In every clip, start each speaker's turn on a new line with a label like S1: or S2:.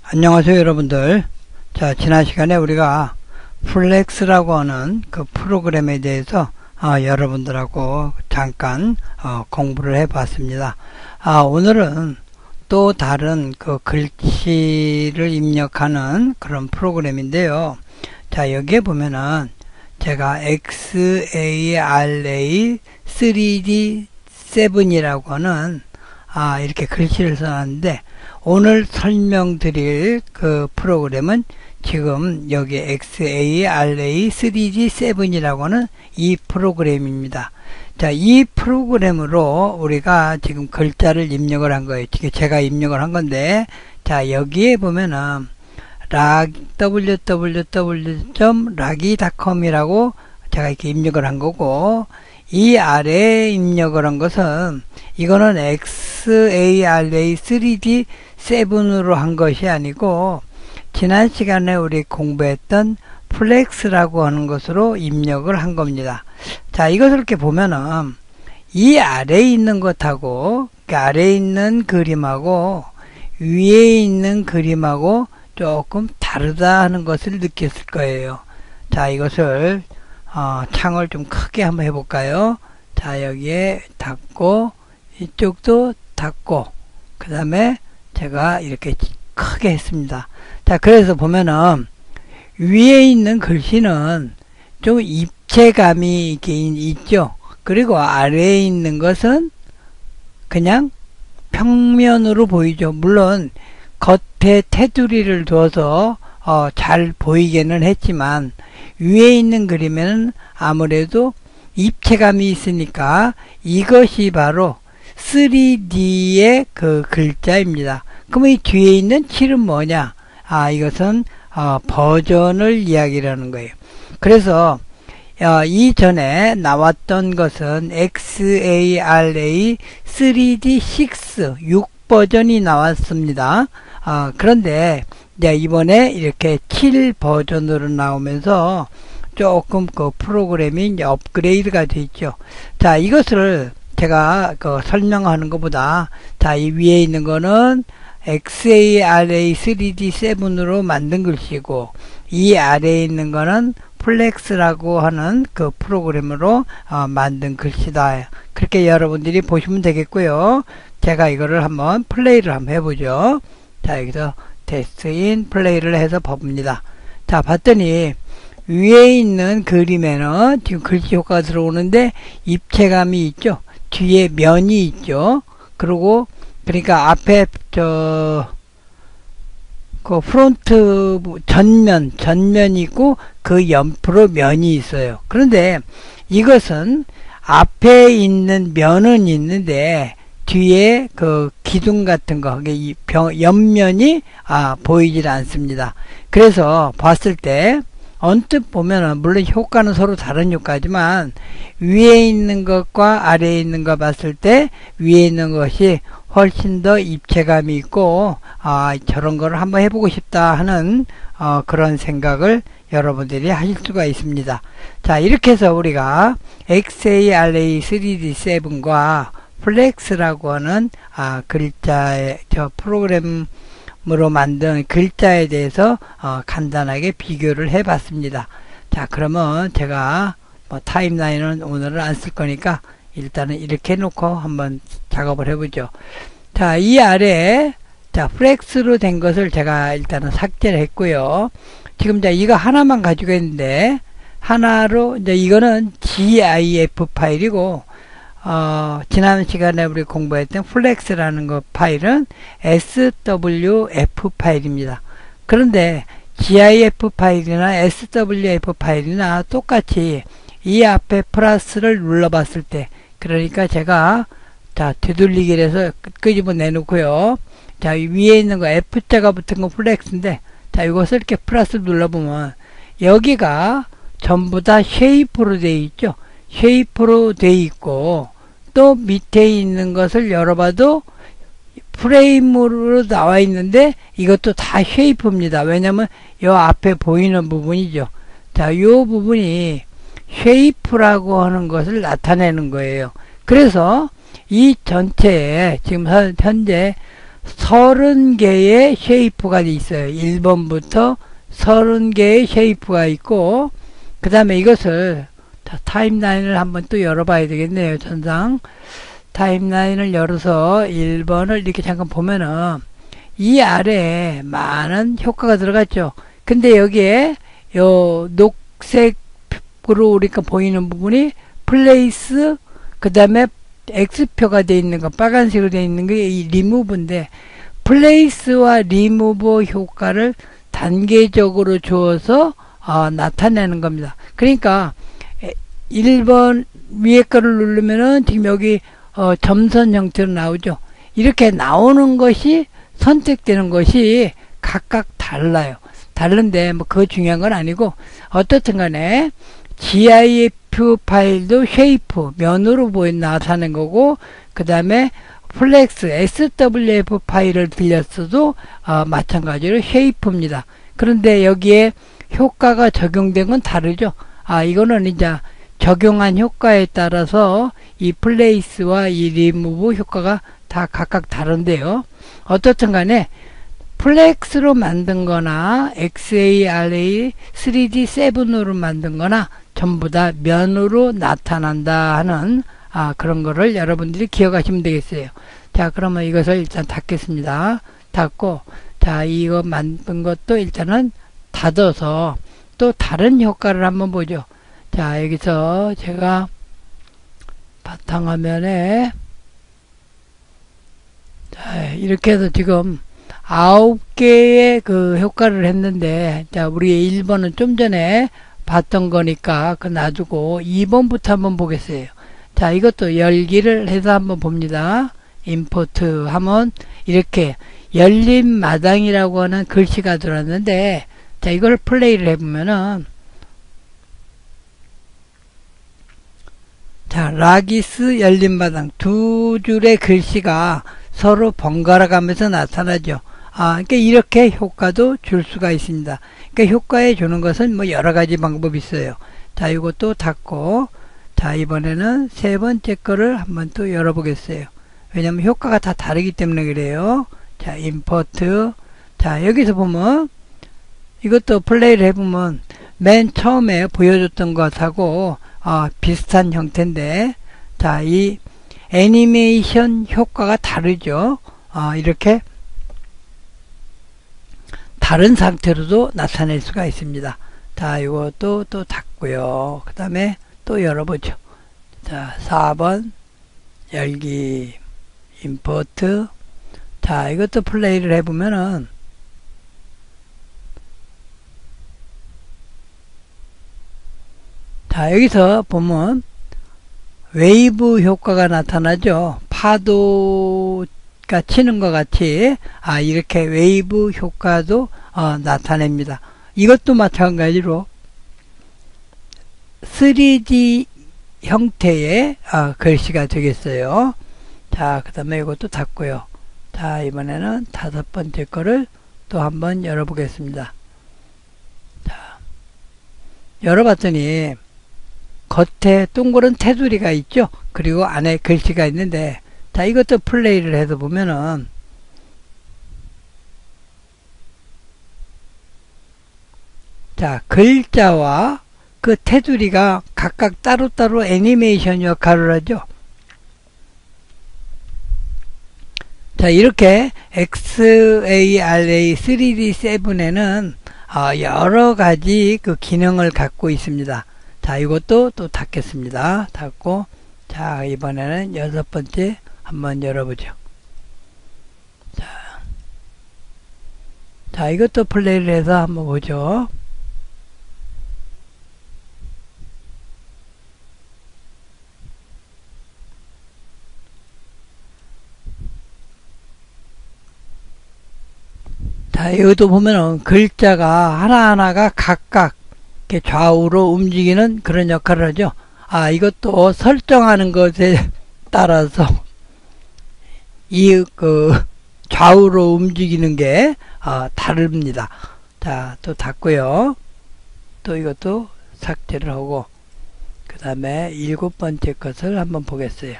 S1: 안녕하세요 여러분들. 자, 지난 시간에 우리가 플렉스라고 하는 그 프로그램에 대해서 여러분들하고 잠깐 공부를 해 봤습니다. 오늘은 또 다른 그 글씨를 입력하는 그런 프로그램인데요. 자, 여기에 보면은 제가 XARA 3D 7이라고 하는 이렇게 글씨를 써놨는데, 오늘 설명드릴 그 프로그램은 지금 여기 XARA 3D 7이라고 하는 이 프로그램입니다. 자, 이 프로그램으로 우리가 지금 글자를 입력을 한 거예요. 제가 입력을 한 건데, 자, 여기에 보면은 www.ragi.com이라고 제가 이렇게 입력을 한 거고, 이 아래에 입력을 한 것은 이거는 XARA 3D 7으로 한 것이 아니고, 지난 시간에 우리 공부했던 플렉스라고 하는 것으로 입력을 한 겁니다. 자, 이것을 이렇게 보면은 이 아래에 있는 것하고, 그 아래에 있는 그림하고 위에 있는 그림하고 조금 다르다 하는 것을 느꼈을 거예요. 자, 이것을 창을 좀 크게 한번 해볼까요? 자, 여기에 닫고, 이쪽도 닫고, 그 다음에 제가 이렇게 크게 했습니다. 자, 그래서 보면은 위에 있는 글씨는 좀 입체감이 이렇게 있죠. 그리고 아래에 있는 것은 그냥 평면으로 보이죠. 물론 겉에 테두리를 둬서 잘 보이기는 했지만, 위에 있는 그림에는 아무래도 입체감이 있으니까 이것이 바로 3D의 그 글자입니다. 그럼 이 뒤에 있는 7은 뭐냐? 이것은 버전을 이야기하는 거예요. 그래서 이전에 나왔던 것은 XARA 3D 6 버전이 나왔습니다. 그런데 이제 이번에 이렇게 7 버전으로 나오면서 조금 그 프로그램이 이제 업그레이드가 되어 있죠. 자, 이것을 제가 설명하는 것보다, 자, 이 위에 있는 거는 XARA 3D 7으로 만든 글씨고, 이 아래에 있는 거는 플렉스라고 하는 그 프로그램으로 만든 글씨다. 그렇게 여러분들이 보시면 되겠고요. 제가 이거를 한번 플레이를 한번 해보죠. 자, 여기서 테스트인 플레이를 해서 봅니다. 자, 봤더니 위에 있는 그림에는 지금 글씨 효과가 들어오는데 입체감이 있죠. 뒤에 면이 있죠. 그리고 그러니까 앞에 그 프론트 전면이 있고 그 옆으로 면이 있어요. 그런데 이것은 앞에 있는 면은 있는데 뒤에 그 기둥 같은 거, 옆면이 보이질 않습니다. 그래서 봤을 때 언뜻 보면은, 물론 효과는 서로 다른 효과지만 위에 있는 것과 아래에 있는 거 봤을 때 위에 있는 것이 훨씬 더 입체감이 있고, 저런 거를 한번 해보고 싶다 하는 그런 생각을 여러분들이 하실 수가 있습니다. 자, 이렇게 해서 우리가 XARA 3D 7과 플렉스라고 하는 글자의 프로그램으로 만든 글자에 대해서 간단하게 비교를 해 봤습니다. 자, 그러면 제가 타임라인은 오늘은 안 쓸 거니까 일단은 이렇게 해놓고 한번 작업을 해보죠. 자, 이 아래에 플렉스로 된 것을 제가 일단은 삭제를 했고요. 지금 이거 하나만 가지고 있는데, 하나로 이거는 GIF 파일이고, 지난 시간에 우리 공부했던 플렉스라는 거 파일은 SWF 파일입니다. 그런데 GIF 파일이나 SWF 파일이나 똑같이 이 앞에 플러스를 눌러봤을 때, 그러니까 제가 되돌리기를 해서 끄집어 내놓고요. 자, 위에 있는 거 F자가 붙은 거 플렉스인데, 자, 이것을 이렇게 플러스 눌러보면 여기가 전부 다 쉐이프로 되어 있죠. 쉐이프로 되어 있고, 또 밑에 있는 것을 열어봐도 프레임으로 나와 있는데 이것도 다 쉐이프입니다. 왜냐면 이 앞에 보이는 부분이죠. 자, 이 부분이 쉐이프라고 하는 것을 나타내는 거예요. 그래서 이 전체에 지금 현재 30개의 쉐이프가 있어요. 1번부터 30개의 쉐이프가 있고, 그 다음에 이것을 타임라인을 한번 또 열어봐야 되겠네요. 전상 타임라인을 열어서 1번을 이렇게 잠깐 보면은 이 아래에 많은 효과가 들어갔죠. 근데 여기에 요 녹색으로 우리가 보이는 부분이 플레이스, 그 다음에 X표가 되어 있는 거, 빨간색으로 되어 있는 게 이 리무브인데, 플레이스와 리무브 효과를 단계적으로 주어서 나타내는 겁니다. 그러니까 1번 위에 거를 누르면은 지금 여기 점선 형태로 나오죠. 이렇게 나오는 것이 선택되는 것이 각각 달라요. 다른데 뭐 그거 중요한 건 아니고, 어떻든 간에 GIF 파일도 쉐이프 면으로 나타낸 거고, 그 다음에 플렉스 SWF 파일을 들렸어도 마찬가지로 쉐이프입니다. 그런데 여기에 효과가 적용된 건 다르죠. 이거는 이제 적용한 효과에 따라서 이 플레이스와 이 리무브 효과가 다 각각 다른데요. 어떻든 간에 플렉스로 만든 거나 XARA 3D7으로 만든 거나 전부 다 면으로 나타난다 하는 그런 거를 여러분들이 기억하시면 되겠어요. 자, 그러면 이것을 일단 닫겠습니다. 닫고, 자, 이거 만든 것도 일단은 닫아서 또 다른 효과를 한번 보죠. 자, 여기서 제가 바탕화면에, 자, 이렇게 해서 지금 9개의 그 효과를 했는데, 자, 우리 1번은 좀 전에 봤던 거니까 그 놔두고 2번부터 한번 보겠어요. 자, 이것도 열기를 해서 한번 봅니다. 임포트 하면 이렇게 열린 마당이라고 하는 글씨가 들어왔는데, 자, 이걸 플레이를 해보면은, 자, 라기스 열린 마당 두 줄의 글씨가 서로 번갈아 가면서 나타나죠. 그러니까 이렇게 효과도 줄 수가 있습니다. 그러니까 효과에 주는 것은 뭐 여러 가지 방법이 있어요. 자, 이것도 닫고, 자, 이번에는 세 번째 거를 한번 또 열어보겠어요. 왜냐면 효과가 다 다르기 때문에 그래요. 자, 임포트. 자, 여기서 보면 이것도 플레이를 해보면 맨 처음에 보여줬던 것하고 비슷한 형태인데, 자, 이 애니메이션 효과가 다르죠. 이렇게 다른 상태로도 나타낼 수가 있습니다. 자, 이것도 또 닫고요. 그 다음에 또 열어보죠. 자, 4번 열기 임포트. 자, 이것도 플레이를 해보면은, 자, 여기서 보면 웨이브 효과가 나타나죠. 파도가 치는 것 같이 이렇게 웨이브 효과도 나타냅니다. 이것도 마찬가지로 3D 형태의 글씨가 되겠어요. 자, 그 다음에 이것도 닫고요. 자, 이번에는 다섯 번째 거를 또 한번 열어보겠습니다. 자, 열어봤더니 겉에 동그란 테두리가 있죠. 그리고 안에 글씨가 있는데, 자, 이것도 플레이를 해서 보면은, 자, 글자와 그 테두리가 각각 따로따로 애니메이션 역할을 하죠. 자, 이렇게 XARA 3D7에는 여러 가지 그 기능을 갖고 있습니다. 자, 이것도 또 닫겠습니다. 닫고, 자, 이번에는 여섯 번째 한번 열어보죠. 자, 이것도 플레이를 해서 한번 보죠. 자, 여기도 보면은 글자가 하나하나가 각각 이렇게 좌우로 움직이는 그런 역할을 하죠. 이것도 설정하는 것에 따라서 좌우로 움직이는 게 다릅니다. 자, 또 닫고요. 또 이것도 삭제를 하고, 그 다음에 일곱 번째 것을 한번 보겠어요.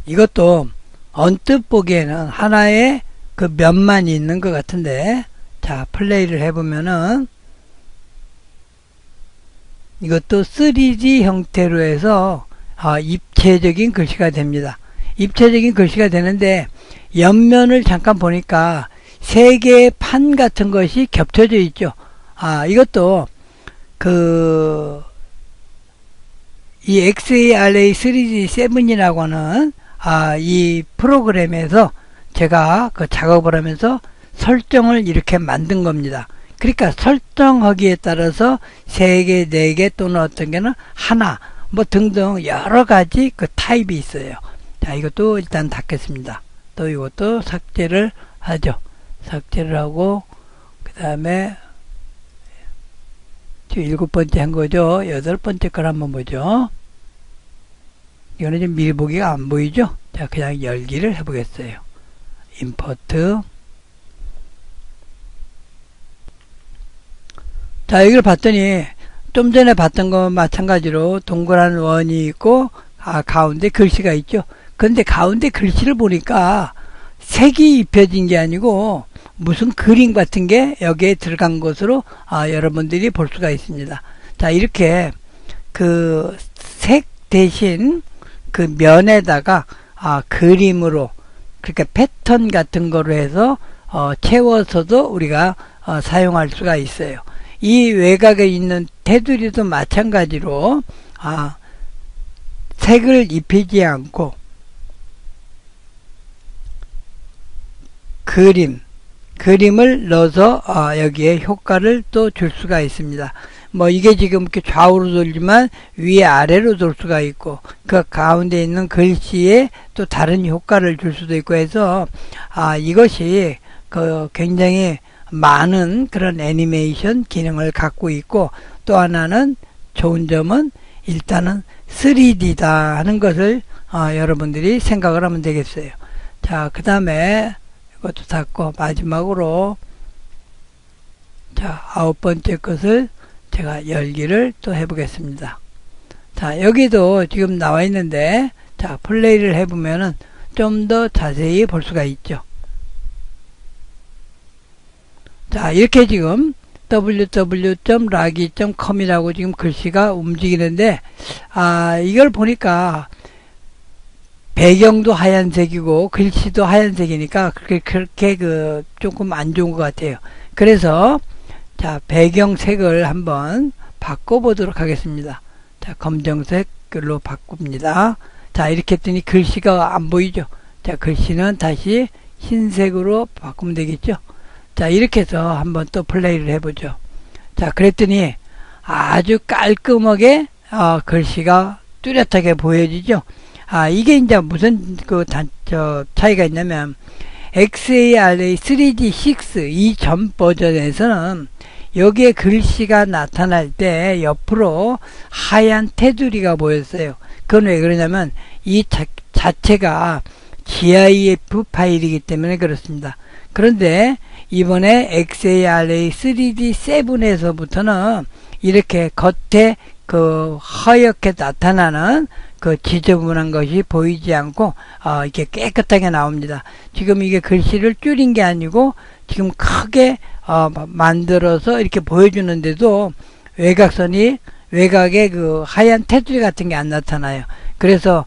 S1: 이것도 언뜻 보기에는 하나의 그 면만 있는 것 같은데, 자, 플레이를 해보면은, 이것도 3D 형태로 해서, 입체적인 글씨가 됩니다. 입체적인 글씨가 되는데, 옆면을 잠깐 보니까, 세 개의 판 같은 것이 겹쳐져 있죠. 이것도, 이 XARA 3D 7이라고 하는, 이 프로그램에서 제가 그 작업을 하면서 설정을 이렇게 만든 겁니다. 그러니까 설정하기에 따라서 3개, 4개 또는 어떤 게는 하나, 뭐 등등 여러 가지 그 타입이 있어요. 자, 이것도 일단 닫겠습니다. 또 이것도 삭제를 하죠. 삭제를 하고, 그 다음에 지금 7번째 한 거죠. 8번째 걸 한번 보죠. 이거는 지금 미리 보기가 안 보이죠? 자, 그냥 열기를 해보겠어요. 임포트. 자, 여기를 봤더니 좀 전에 봤던 거 마찬가지로 동그란 원이 있고 가운데 글씨가 있죠. 근데 가운데 글씨를 보니까 색이 입혀진 게 아니고 무슨 그림 같은 게 여기에 들어간 것으로 여러분들이 볼 수가 있습니다. 자, 이렇게 그 색 대신 그 면에다가 그림으로 그렇게 패턴 같은 거로 해서 채워서도 우리가 사용할 수가 있어요. 이 외곽에 있는 테두리도 마찬가지로 색을 입히지 않고 그림을 넣어서 여기에 효과를 또 줄 수가 있습니다. 뭐 이게 지금 이렇게 좌우로 돌지만 위에 아래로 돌 수가 있고 그 가운데 있는 글씨에 또 다른 효과를 줄 수도 있고 해서 이것이 굉장히 많은 그런 애니메이션 기능을 갖고 있고, 또 하나는 좋은 점은 일단은 3D다 하는 것을 여러분들이 생각을 하면 되겠어요. 자, 그 다음에 이것도 닫고 마지막으로 자, 9번째 것을 제가 열기를 또 해보겠습니다. 자, 여기도 지금 나와 있는데, 자, 플레이를 해보면은 좀 더 자세히 볼 수가 있죠. 자, 이렇게 지금 www.ragi.com이라고 지금 글씨가 움직이는데, 이걸 보니까 배경도 하얀색이고 글씨도 하얀색이니까 그렇게 조금 안 좋은 것 같아요. 그래서 자, 배경색을 한번 바꿔보도록 하겠습니다. 자, 검정색으로 바꿉니다. 자, 이렇게 했더니 글씨가 안 보이죠? 자, 글씨는 다시 흰색으로 바꾸면 되겠죠? 자, 이렇게 해서 한번 또 플레이를 해보죠. 자, 그랬더니 아주 깔끔하게 글씨가 뚜렷하게 보여지죠? 이게 이제 무슨 차이가 있냐면 XARA 3D6 이 전 버전에서는 여기에 글씨가 나타날 때 옆으로 하얀 테두리가 보였어요. 그건 왜 그러냐면 이 자체가 GIF 파일이기 때문에 그렇습니다. 그런데 이번에 XARA 3D 7에서부터는 이렇게 겉에 허옇게 나타나는 지저분한 것이 보이지 않고 이렇게 깨끗하게 나옵니다. 지금 이게 글씨를 줄인 게 아니고 지금 크게 만들어서 이렇게 보여주는데도 외곽에 하얀 테두리 같은 게 안 나타나요. 그래서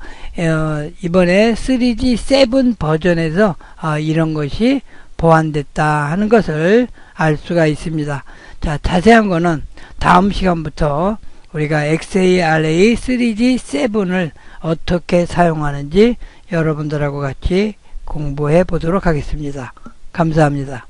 S1: 이번에 3D 7 버전에서 이런 것이 보완됐다 하는 것을 알 수가 있습니다. 자, 자세한 거는 다음 시간부터 우리가 XARA 3D 7을 어떻게 사용하는지 여러분들하고 같이 공부해 보도록 하겠습니다. 감사합니다.